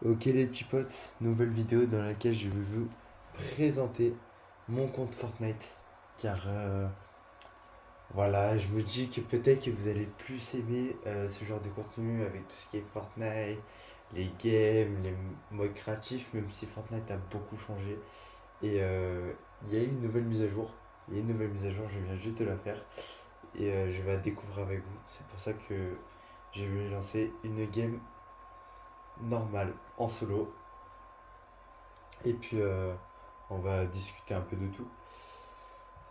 Ok les petits potes, nouvelle vidéo dans laquelle je vais vous présenter mon compte Fortnite. Car voilà, je me dis que peut-être que vous allez plus aimer ce genre de contenu avec tout ce qui est Fortnite, les games, les modes créatifs, même si Fortnite a beaucoup changé. Et il y a eu une nouvelle mise à jour. Il y a une nouvelle mise à jour, je viens juste de la faire. Et je vais la découvrir avec vous. C'est pour ça que j'ai voulu lancer une game normale en solo. Et puis on va discuter un peu de tout.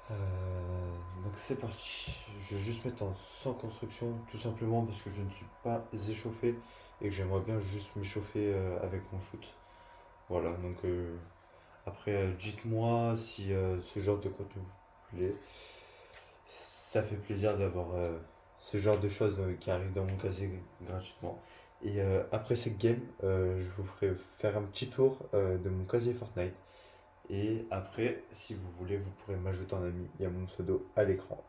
Donc c'est parti. Je vais juste mettre en sans construction, tout simplement parce que je ne suis pas échauffé et que j'aimerais bien juste m'échauffer avec mon shoot. Voilà, donc après dites-moi si ce genre de contenu vous plaît. Ça fait plaisir d'avoir ce genre de choses qui arrivent dans mon casier gratuitement. Et après cette game, je vous ferai faire un petit tour de mon casier Fortnite. Et après, si vous voulez, vous pourrez m'ajouter en ami. Il y a mon pseudo à l'écran.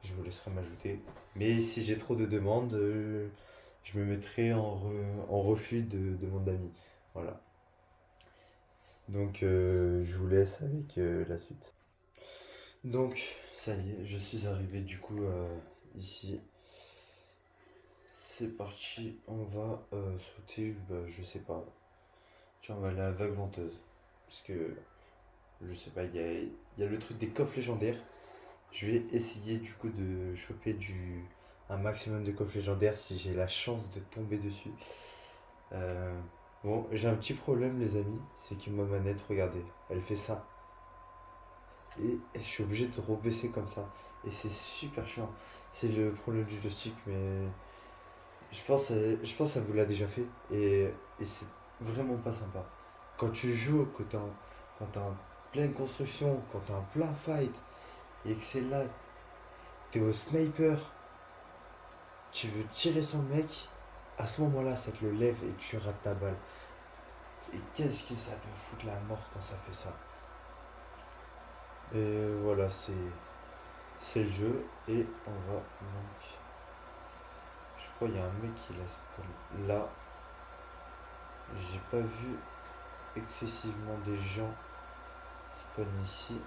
Je vous laisserai m'ajouter. Mais si j'ai trop de demandes, je me mettrai en refus de demande d'amis. Voilà. Donc, je vous laisse avec la suite. Donc, ça y est, je suis arrivé du coup ici. C'est parti. On va sauter, bah, je sais pas. Tiens, on va aller à la vague venteuse. Parce que, je sais pas, il y a le truc des coffres légendaires. Je vais essayer du coup de choper un maximum de coffres légendaires si j'ai la chance de tomber dessus. Euh, bon, j'ai un petit problème les amis, c'est que ma manette, regardez, elle fait ça. Et je suis obligé de rebaisser comme ça. Et c'est super chiant. C'est le problème du joystick, mais je pense que ça vous l'a déjà fait. Et c'est vraiment pas sympa. Quand tu joues, quand t'es en pleine construction, quand t'es en plein fight, et que c'est là, t'es au sniper, tu veux tirer son mec, à ce moment-là, ça te le lève et tu rates ta balle. Et qu'est-ce que ça peut foutre la mort quand ça fait ça. Et voilà, c'est le jeu. Et on va donc. Je crois qu'il y a un mec qui l'a spawn. Là, j'ai pas vu excessivement des gens spawn ici.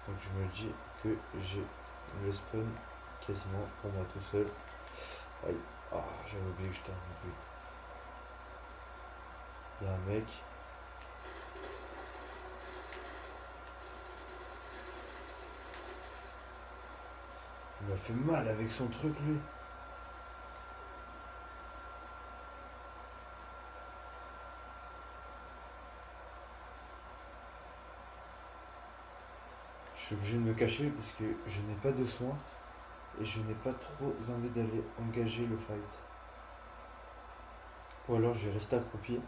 Donc je me dis que j'ai le spawn quasiment pour moi tout seul. Aïe. Ah, j'avais oublié que j'étais un peu. Il y a un mec. Il m'a fait mal avec son truc lui. Je suis obligé de me cacher parce que je n'ai pas de soins et je n'ai pas trop envie d'aller engager le fight. Ou alors je vais rester accroupi.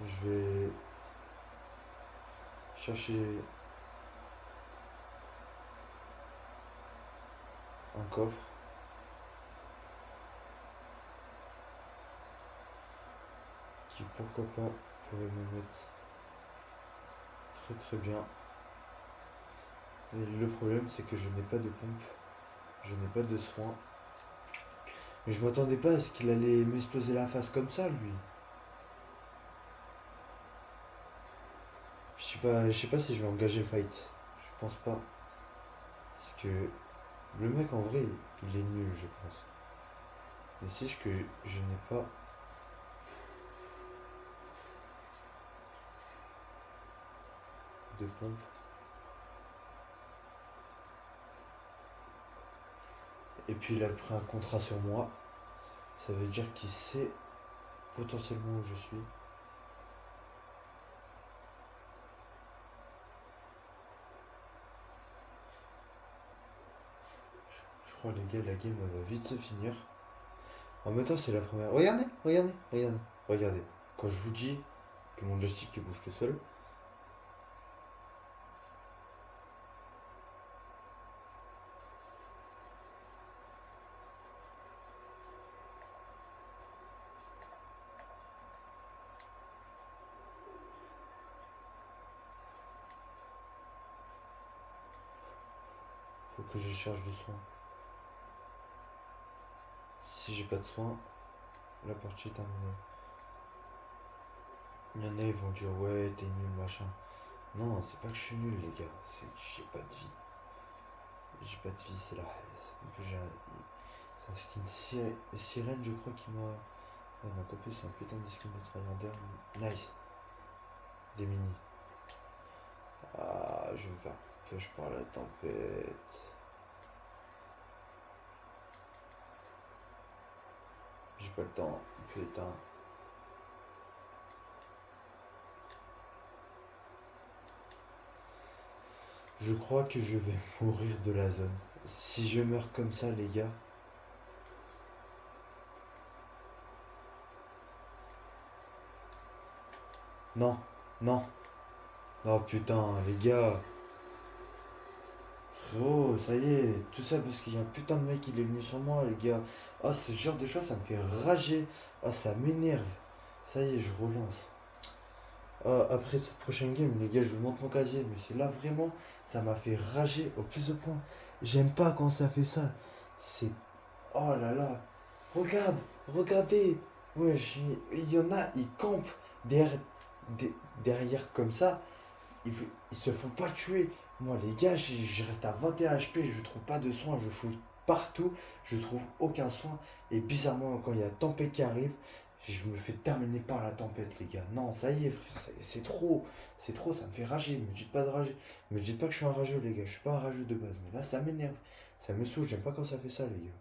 Je vais chercher un coffre qui pourquoi pas pourrait me mettre très très bien. Mais le problème c'est que je n'ai pas de pompe, je n'ai pas de soins. Mais je m'attendais pas à ce qu'il allait m'exploser la face comme ça lui. Je sais pas si je vais engager le fight. Je pense pas. Parce que le mec en vrai il est nul je pense. Mais c'est juste que je n'ai pas de pompe. Et puis il a pris un contrat sur moi. Ça veut dire qu'il sait potentiellement où je suis. Je crois les gars, la game elle va vite se finir. En même temps c'est la première. Regardez, regardez, regardez, regardez. Quand je vous dis que mon joystick il bouge tout seul, faut que je cherche du soin. Si j'ai pas de soin, la partie est terminée. Il y en a, ils vont dire ouais, t'es nul, machin. Non, c'est pas que je suis nul, les gars. C'est que j'ai pas de vie. J'ai pas de vie, c'est la haine. En plus, c'est un skin sirène, je crois, qui m'a. Ouais, non, en plus, c'est un putain de skin de tryharder. Nice. Des mini. Ah, je vais me faire pêche par la tempête. J'ai pas le temps. Putain. Je crois que je vais mourir de la zone. Si je meurs comme ça, les gars. Non, non. Non, putain, les gars. Frérot, ça y est. Tout ça parce qu'il y a un putain de mec qui est venu sur moi, les gars. Ah, ce genre de choses, ça me fait rager. Ah, ça m'énerve. Ça y est, je relance. Ah, après cette prochaine game, les gars, je vous montre mon casier. Mais c'est là vraiment, ça m'a fait rager au plus de points. J'aime pas quand ça fait ça. C'est. Oh là là. Regarde, regardez. Ouais, il y en a, ils campent derrière, derrière comme ça. Ils se font pas tuer. Moi, les gars, je reste à 21 HP, je trouve pas de soins, je fouille partout, je trouve aucun soin. Et bizarrement, quand il y a tempête qui arrive, je me fais terminer par la tempête, les gars. Non, ça y est, frère, c'est trop, ça me fait rager. Me dites pas de rager, me dites pas que je suis un rageux, les gars. Je suis pas un rageux de base, mais là, ça m'énerve, ça me saoule. J'aime pas quand ça fait ça, les gars.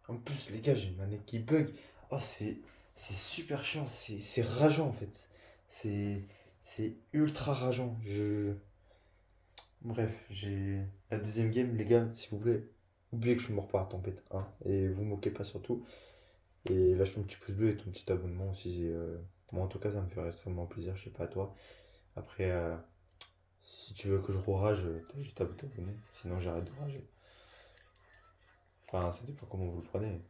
En plus, les gars, j'ai une manette qui bug. Oh, c'est super chiant, c'est rageant en fait. C'est c'est ultra rageant. Bref, j'ai la deuxième game, les gars, s'il vous plaît. Oubliez que je suis mort par la tempête, hein, et vous moquez pas surtout. Et lâche ton petit pouce bleu et ton petit abonnement aussi. Moi, en tout cas, ça me fait extrêmement plaisir, je sais pas à toi. Après, si tu veux que je rage, t'as juste à t'abonner. Sinon, j'arrête de rager. Enfin, ça dépend comment vous le prenez.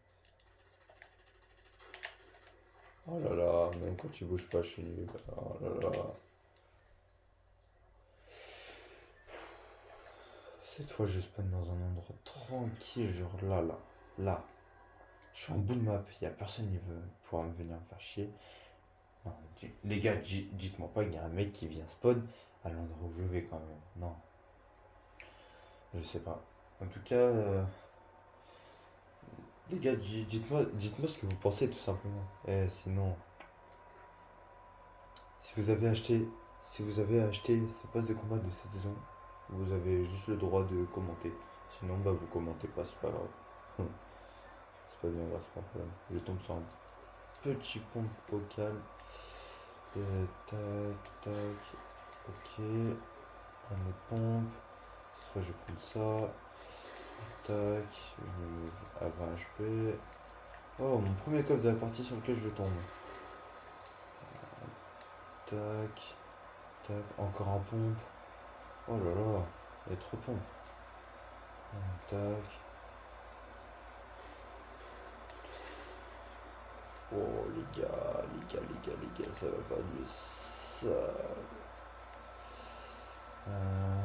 Oh là là, même quand tu bouges pas, je suis nul. Oh là là. Cette fois, je spawn dans un endroit tranquille, genre là, là, là. Je suis en bout de map, il y a personne qui veut pouvoir me venir me faire chier. Non, les gars, dites-moi pas qu'il y a un mec qui vient spawn à l'endroit où je vais quand même. Non, je sais pas. En tout cas, les gars, dites-moi ce que vous pensez tout simplement. Sinon, si vous avez acheté, si vous avez acheté ce pass de combat de cette saison, vous avez juste le droit de commenter. Sinon, bah vous commentez pas, c'est pas grave. C'est pas bien grave, c'est pas un problème. Je tombe sur un petit pompe au calme. Tac, tac. Ok. Un autre pompe. Cette fois, je vais prendre ça. Tac. Je me mets à 20 HP. Oh, mon premier coffre de la partie sur lequel je tombe. Tac. Tac. Encore un pompe. Oh là là. Il y a trop de pompes. Tac. Oh les gars, les gars, les gars, les gars, ça va pas de ça. Euh,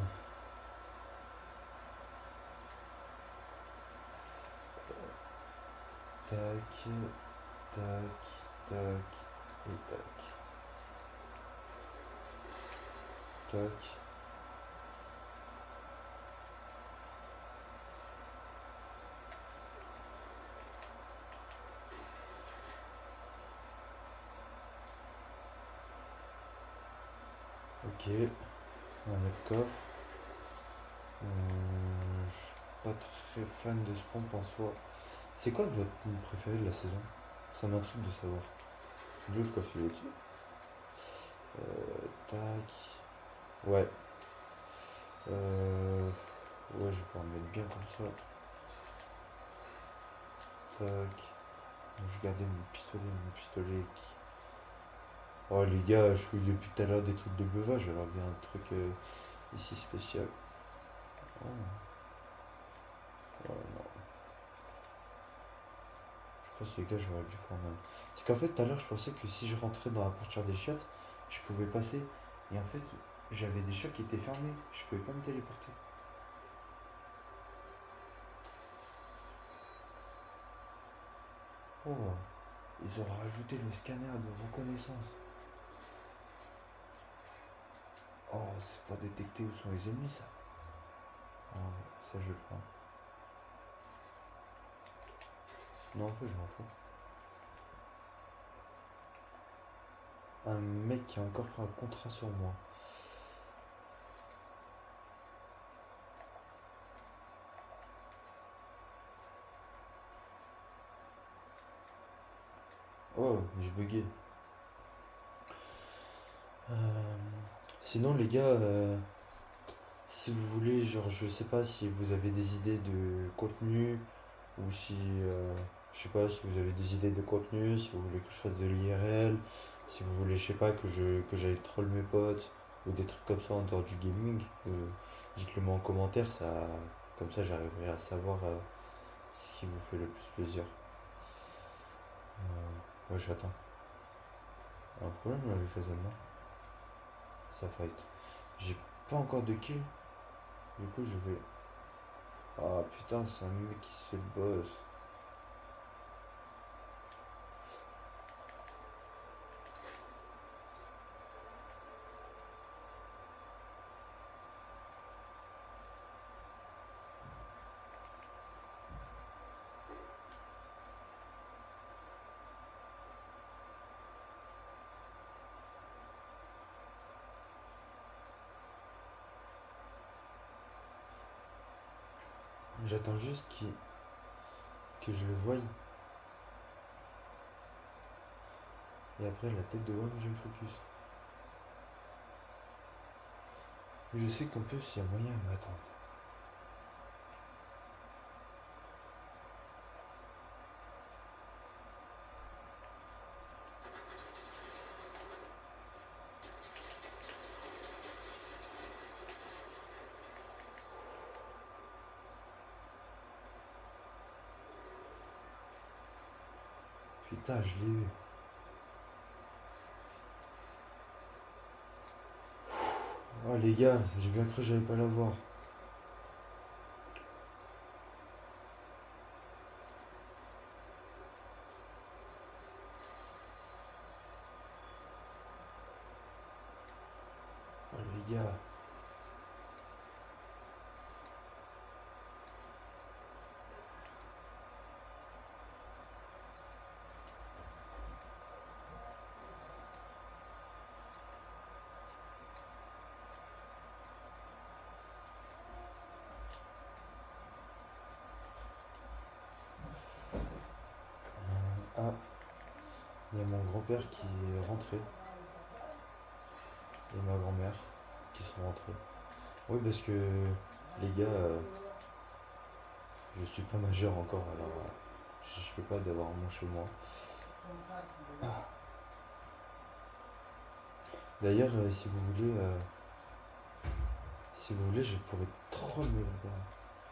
tac, tac, tac, et tac. Tac. Ok. Un autre coffre. Je suis pas très fan de ce pompe en soi. C'est quoi votre pompe préférée de la saison? Ça m'intrigue de savoir. Lui, le coffre il est au-dessus. Tac. Ouais. Euh, ouais, je vais pouvoir me mettre bien comme ça. Tac. Je vais garder mon pistolet qui. Oh les gars, je fouille depuis tout à l'heure des trucs de veuvage, alors bien un truc ici spécial. Oh, ouais, non. Je pense que les gars, j'aurais dû prendre un. Parce qu'en fait, tout à l'heure, je pensais que si je rentrais dans la portière des chiottes, je pouvais passer. Et en fait, j'avais des chiottes qui étaient fermées. Je pouvais pas me téléporter. Oh, ils auraient rajouté le scanner de reconnaissance. Oh, c'est pour détecter où sont les ennemis, ça. Ah ouais, ça je le prends. Non, en fait, je m'en fous. Un mec qui a encore pris un contrat sur moi. Oh, j'ai bugué. Euh, Sinon, les gars, si vous voulez, genre, je sais pas si vous avez des idées de contenu ou si, je sais pas, si vous avez des idées de contenu, si vous voulez que je fasse de l'IRL, si vous voulez, je sais pas, que j'aille troll mes potes ou des trucs comme ça en dehors du gaming, dites-le moi en commentaire, ça, comme ça j'arriverai à savoir ce qui vous fait le plus plaisir. Ouais, j'attends. Un problème là, avec les non? Ça fight. J'ai pas encore de kill, du coup je vais. Ah putain, c'est un mec qui se fait le boss. J'attends juste que je le voie. Et après, la tête de Wam, je me focus. Mais je sais qu'en plus, il y a moyen de m'attendre. Putain, je l'ai eu. Oh les gars, j'ai bien cru que j'allais pas l'avoir. Oh les gars. Ah, il y a mon grand-père qui est rentré. Et ma grand-mère qui sont rentrés. Oui, parce que les gars, je suis pas majeur encore, alors je peux pas d'avoir mon chez moi. D'ailleurs, si vous voulez, je pourrais trop me là-bas.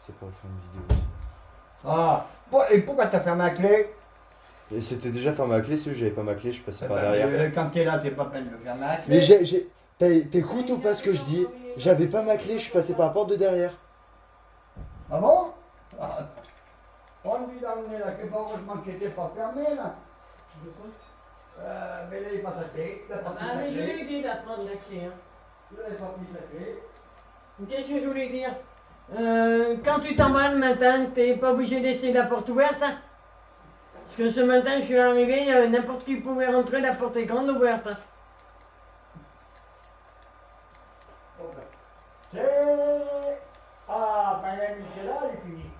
C'est pour faire une vidéo aussi. Ah, et pourquoi t'as fermé la clé? Et c'était déjà fermé à clé, si j'avais pas ma clé, je passais par derrière. Quand t'es là, t'es pas peine de fermer la clé. Mais t'écoutes ou pas ce que je dis? J'avais pas ma clé, je suis passé par la porte de derrière. Ah bon? Ah, on lui a amené la clé, heureusement qu'elle était pas fermée là. Mais là, il pas ta clé. Il a pas pris ta Mais je clé. lui ai dit d'apprendre la clé. Hein. Il n'avait pas pris ta clé. Qu'est-ce que je voulais dire? Quand tu t'en vas le matin, t'es pas obligé de laisser la porte ouverte. Hein. Parce que ce matin, je suis arrivé, n'importe qui pouvait rentrer, la porte est grande ouverte. Hein. Bon, ben, c'est... Ah, ben la nuit est là, elle est finie.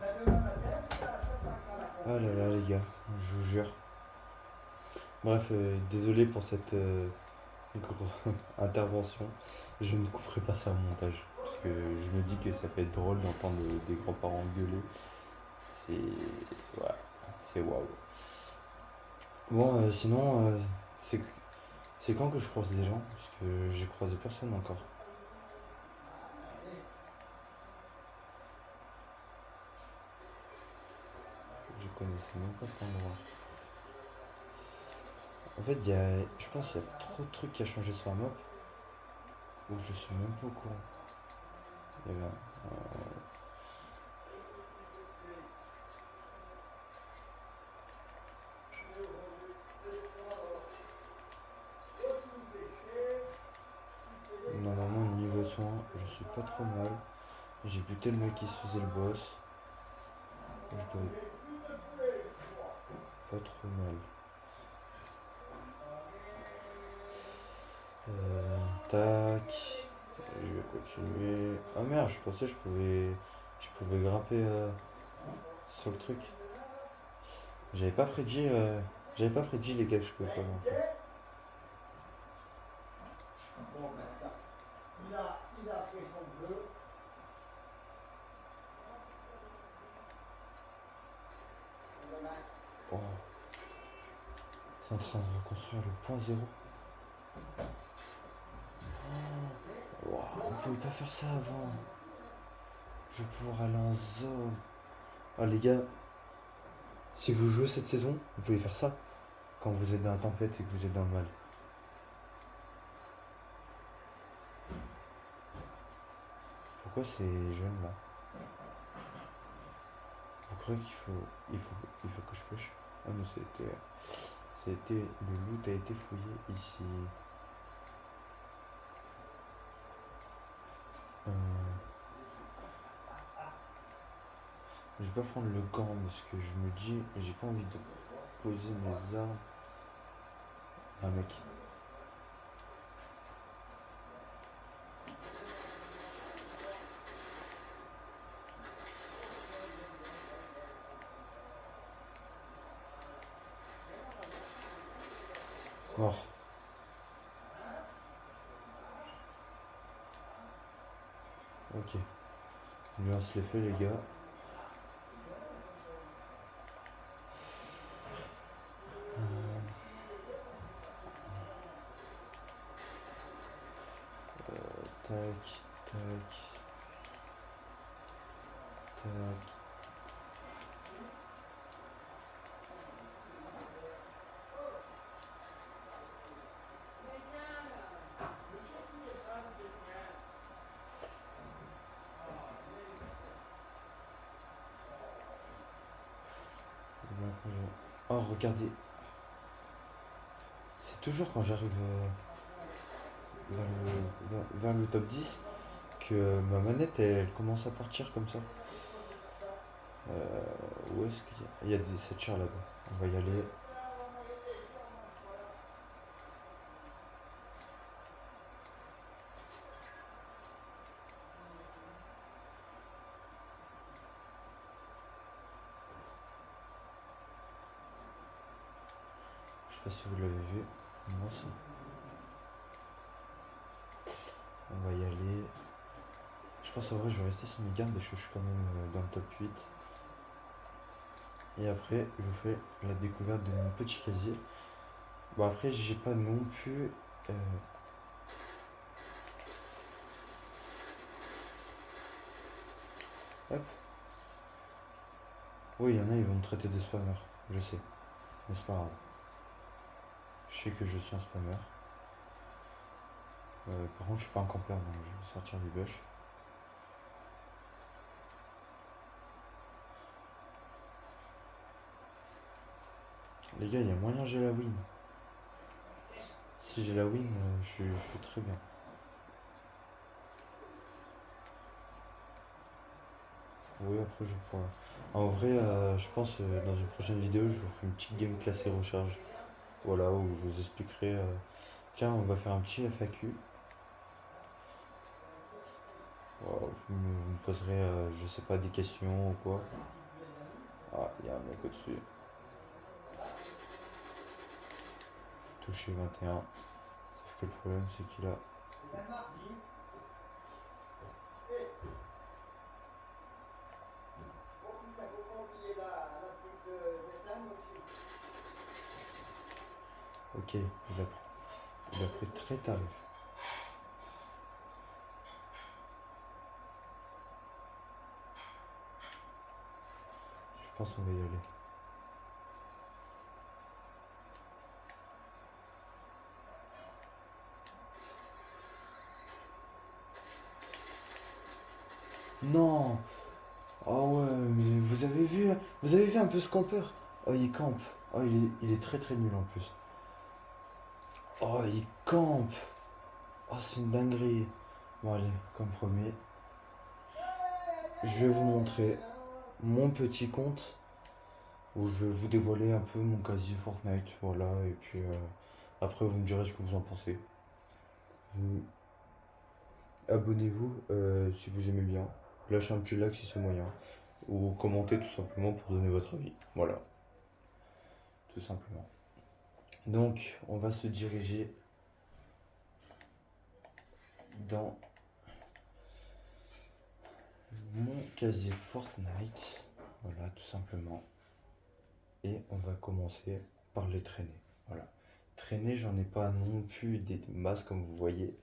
Ben, demain matin, tu vas à la Oh là là, les gars, je vous jure. Bref, désolé pour cette intervention. Je ne couperai pas ça au montage. Parce que je me dis que ça peut être drôle d'entendre des grands-parents gueuler. C'est. Ouais, c'est waouh. Bon, sinon, c'est quand que je croise des gens? Parce que j'ai croisé personne encore. Je connaissais même pas cet endroit. En fait, je pense qu'il y a trop de trucs qui a changé sur la map où je suis même pas au courant. Il y avait trop mal. J'ai buté le mec qui se faisait le boss. Je dois être pas trop mal. Tac. Je vais continuer. Ah merde, je pensais que je pouvais grimper sur le truc. J'avais pas prédit les gars que je pouvais pas grimper. Bon, ben, ça. Il a fait son bleu. Oh. C'est en train de reconstruire le point zéro. Oh. Wow, on pouvait pas faire ça avant. Je vais pouvoir aller en zone. Ah les gars, si vous jouez cette saison, vous pouvez faire ça quand vous êtes dans la tempête et que vous êtes dans le mal. Pourquoi c'est jaune là? Vous croyez il faut que je pêche? Ah non, le loot a été fouillé ici. Je vais pas prendre le gant parce que je me dis, j'ai pas envie de poser mes armes. Ah mec. Mort. Ok. On lance les feux les gars. Tac, tac. Tac. Oh regardez. C'est toujours quand j'arrive vers le top 10 que ma manette elle commence à partir comme ça. Où est-ce qu'il y a? Il y a cette char là-bas. On va y aller. Je sais pas si vous l'avez vu. Moi aussi. On va y aller. Je pense en vrai je vais rester sur mes gardes parce que je suis quand même dans le top 8. Et après je vous fais la découverte de mon petit casier. Bon après j'ai pas non plus hop. Oui il y en a ils vont me traiter de spammer. Je sais. Mais c'est pas grave. Je sais que je suis un spammer. Par contre je suis pas un campeur donc je vais sortir du bush. Les gars, il y a moyen j'ai la win. Si j'ai la win, je suis très bien. Oui, après je pourrais. En vrai, je pense dans une prochaine vidéo, je vous ferai une petite game classée recharge. Voilà, où je vous expliquerai. Tiens, on va faire un petit FAQ. Vous me poserez, je sais pas, des questions ou quoi. Ah, il y a un mec au-dessus. Touché 21. Sauf que le problème, c'est qu'il a. Ok, il a pris très tarif. Je pense qu'on va y aller. Non! Oh ouais, mais vous avez vu un peu ce campeur? Oh, il campe. Oh, il est très très nul en plus. Oh, il campe. Oh, c'est une dinguerie. Bon, allez, comme promis, je vais vous montrer mon petit compte où je vais vous dévoiler un peu mon casier Fortnite. Voilà, et puis après vous me direz ce que vous en pensez. Vous- Abonnez-vous si vous aimez bien. Lâchez un petit like si c'est moyen. Ou commentez tout simplement pour donner votre avis. Voilà, tout simplement. Donc, on va se diriger dans mon casier Fortnite. Voilà, tout simplement. Et on va commencer par les traîner. Voilà. Traîner, j'en ai pas non plus des masses comme vous voyez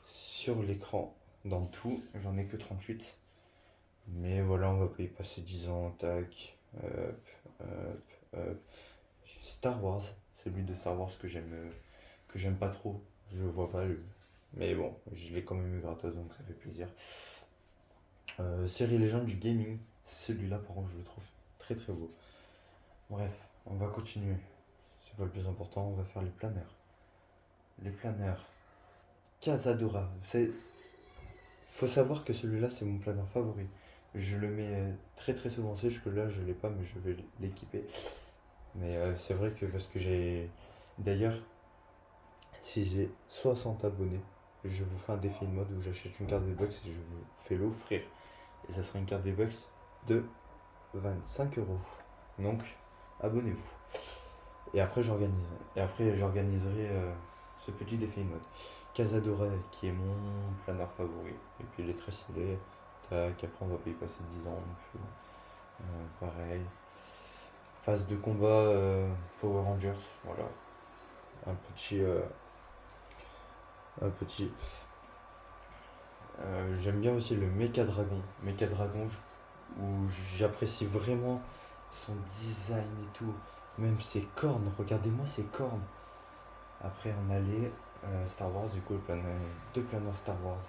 sur l'écran. Dans tout, j'en ai que 38. Mais voilà, on va pas y passer 10 ans. Tac. Hop, hop, hop. Star Wars, celui de Star Wars que j'aime pas trop. Je vois pas le. Mais bon, je l'ai quand même eu gratos donc ça fait plaisir. Série légende du gaming, celui-là par contre je le trouve très très beau. Bref, on va continuer. C'est pas le plus important, on va faire les planeurs. Les planeurs. Casadora. Faut savoir que celui-là c'est mon planeur favori. Je le mets très très souvent. C'est juste que là je l'ai pas mais je vais l'équiper. Mais c'est vrai que parce que j'ai. D'ailleurs, si j'ai 60 abonnés, je vous fais un défi de mode où j'achète une carte V-Bucks et je vous fais l'offrir. Et ça sera une carte V-Bucks de 25 euros. Donc, abonnez-vous. Et après, j'organiserai ce petit défi de mode. Casadora, qui est mon planeur favori. Et puis, il est très stylé. Tac, après, on va pas y passer 10 ans non plus. Pareil. Phase de combat Power Rangers. Voilà. Un petit. J'aime bien aussi le Mecha Dragon. Mecha Dragon, où j'apprécie vraiment son design et tout. Même ses cornes, regardez-moi ses cornes. Après, on allait Star Wars, du coup, deux planeurs Star Wars.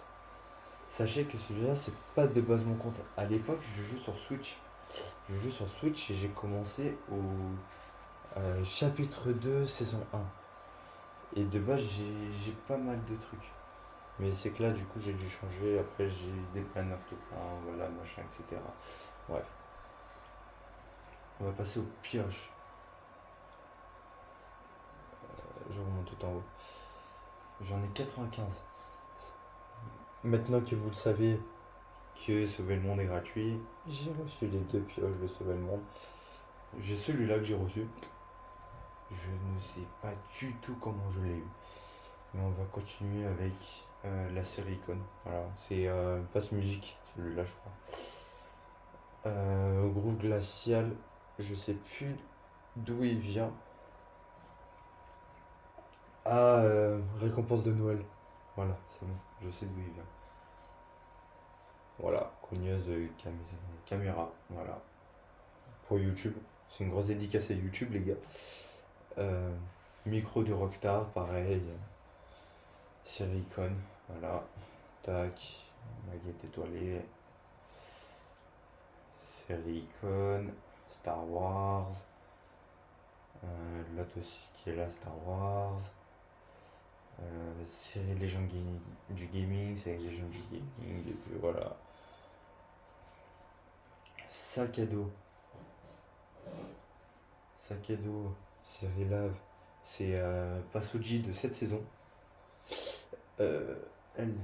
Sachez que celui-là, c'est pas de base mon compte. À l'époque, je joue sur Switch. Je joue sur Switch et j'ai commencé au chapitre 2, saison 1. Et de base, j'ai pas mal de trucs. Mais c'est que là, du coup, j'ai dû changer. Après, j'ai des planeurs tout plein, voilà, machin, etc. Bref. On va passer aux pioches. Je remonte tout en haut. J'en ai 95. Maintenant que vous le savez, que Sauver le Monde est gratuit, j'ai reçu les deux pioches de Sauver le Monde. J'ai celui-là que j'ai reçu. Je ne sais pas du tout comment je l'ai eu. Mais on va continuer avec la série Icon. Voilà, c'est Passe Musique, celui-là, je crois. Groupe Glacial, je sais plus d'où il vient. Ah, récompense de Noël. Voilà, c'est bon, je sais d'où il vient. Voilà, cogneuse caméra, voilà. Pour YouTube, c'est une grosse dédicace à YouTube, les gars. Micro de Rockstar, pareil. Série Icon, voilà. Tac, baguette étoilée. Série Icon, Star Wars. L'autre aussi qui est là, Star Wars. Série Légende du gaming, série Légende du gaming, et puis voilà. Sac à dos. Sac à dos, série Lave. C'est Pasuji de cette saison. Elle.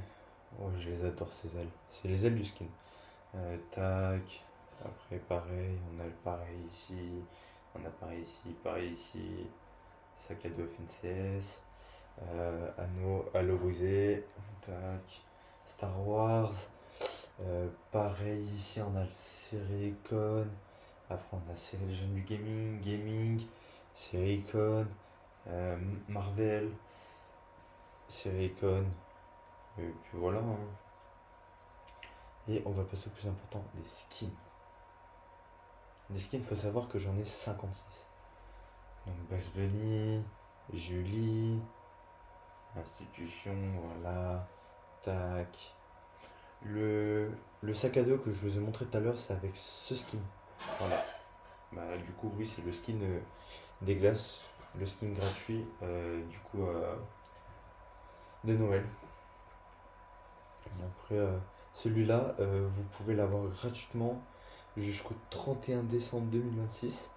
Oh, je les adore ces ailes. C'est les ailes du skin. Tac. Après, pareil. On a le pareil ici. On a pareil ici. Pareil ici. Sac à dos FNCS. Anneau alorisé. Tac. Star Wars. Pareil ici. On a le série Icon. Après, on a série Légende du gaming. Série Icon. Marvel. Série Icon. Et puis voilà. Hein. Et on va passer au plus important, les skins. Les skins, il faut savoir que j'en ai 56. Donc Bugs Bunny, Julie, Institution, voilà. Tac. Le sac à dos que je vous ai montré tout à l'heure, c'est avec ce skin. Voilà. Bah, du coup, oui, c'est le skin des glaces. Le skin gratuit, du coup, de Noël. Après, Celui-là, vous pouvez l'avoir gratuitement jusqu'au 31 décembre 2026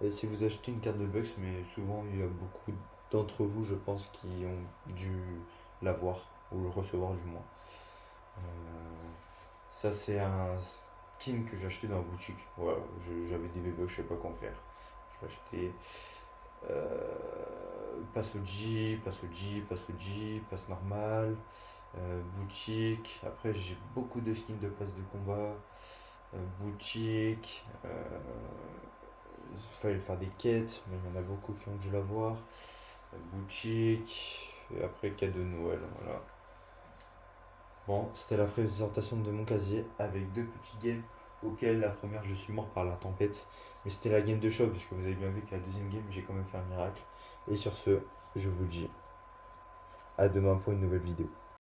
si vous achetez une carte de Bucks, mais souvent il y a beaucoup d'entre vous, je pense, qui ont dû l'avoir ou le recevoir du moins. Ça, c'est un skin que j'ai acheté dans la boutique. Voilà, j'avais des V-Bucks, je sais pas quoi en faire. Je l'ai acheté. Passe OG, passe normal, boutique. Après, j'ai beaucoup de skins de passe de combat. Boutique. Il fallait faire des quêtes, mais il y en a beaucoup qui ont dû l'avoir. Boutique. Et après, cadeau de Noël. Voilà. Bon, c'était la présentation de mon casier avec deux petits games auxquels la première je suis mort par la tempête. Mais c'était la game de choc parce que vous avez bien vu qu'à la deuxième game j'ai quand même fait un miracle. Et sur ce, je vous dis à demain pour une nouvelle vidéo.